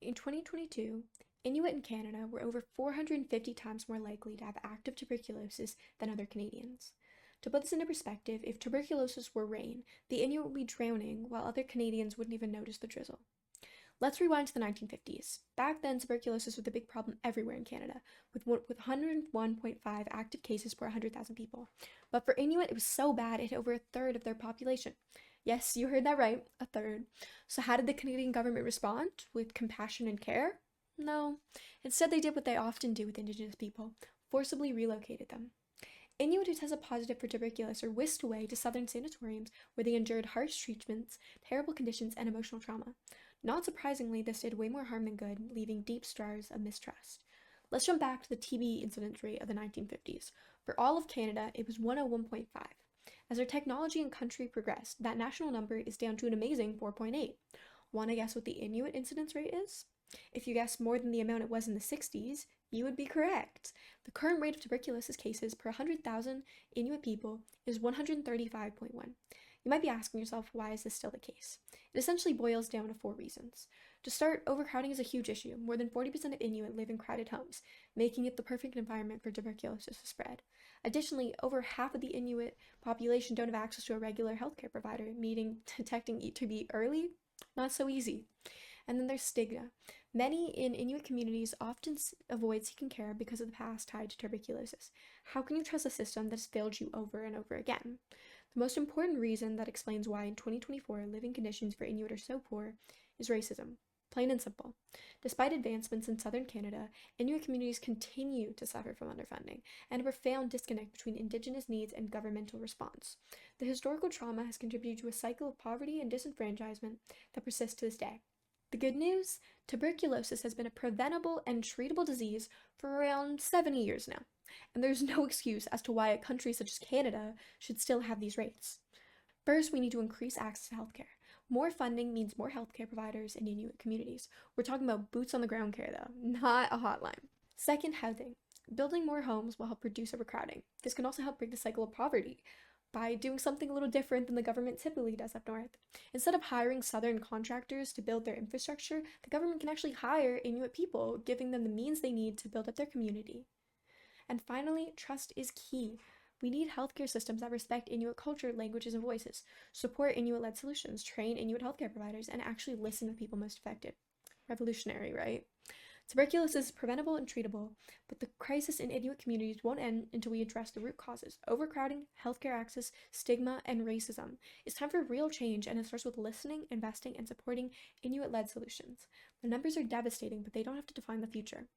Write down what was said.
In 2022, Inuit in Canada were over 450 times more likely to have active tuberculosis than other Canadians. To put this into perspective, if tuberculosis were rain, the Inuit would be drowning while other Canadians wouldn't even notice the drizzle. Let's rewind to the 1950s. Back then, tuberculosis was a big problem everywhere in Canada, with 101.5 active cases per 100,000 people. But for Inuit, it was so bad it hit over a third of their population. Yes, you heard that right, a third. So, how did the Canadian government respond? With compassion and care? No. Instead, they did what they often do with Indigenous people, forcibly relocated them. Inuit who tested positive for tuberculosis are whisked away to southern sanatoriums where they endured harsh treatments, terrible conditions, and emotional trauma. Not surprisingly, this did way more harm than good, leaving deep scars of mistrust. Let's jump back to the TB incidence rate of the 1950s. For all of Canada, it was 101.5. As our technology and country progressed, that national number is down to an amazing 4.8. Want to guess what the Inuit incidence rate is? If you guessed more than the amount it was in the 60s, you would be correct. The current rate of tuberculosis cases per 100,000 Inuit people is 135.1. You might be asking yourself, why is this still the case? It essentially boils down to four reasons. To start, overcrowding is a huge issue. More than 40% of Inuit live in crowded homes, making it the perfect environment for tuberculosis to spread. Additionally, over half of the Inuit population don't have access to a regular healthcare provider, meaning detecting TB early, not so easy. And then there's stigma. Many in Inuit communities often avoid seeking care because of the past tied to tuberculosis. How can you trust a system that has failed you over and over again? The most important reason that explains why in 2024 living conditions for Inuit are so poor is racism. Plain and simple. Despite advancements in southern Canada, Inuit communities continue to suffer from underfunding and a profound disconnect between Indigenous needs and governmental response. The historical trauma has contributed to a cycle of poverty and disenfranchisement that persists to this day. The good news? Tuberculosis has been a preventable and treatable disease for around 70 years now, and there's no excuse as to why a country such as Canada should still have these rates. First, we need to increase access to healthcare. More funding means more healthcare providers in Inuit communities. We're talking about boots on the ground care, though, not a hotline. Second, housing. Building more homes will help reduce overcrowding. This can also help break the cycle of poverty by doing something a little different than the government typically does up north. Instead of hiring southern contractors to build their infrastructure, the government can actually hire Inuit people, giving them the means they need to build up their community. And finally, trust is key. We need healthcare systems that respect Inuit culture, languages, and voices, support Inuit-led solutions, train Inuit healthcare providers, and actually listen to the people most affected. Revolutionary, right? Tuberculosis is preventable and treatable, but the crisis in Inuit communities won't end until we address the root causes: overcrowding, healthcare access, stigma, and racism. It's time for real change, and it starts with listening, investing, and supporting Inuit-led solutions. The numbers are devastating, but they don't have to define the future.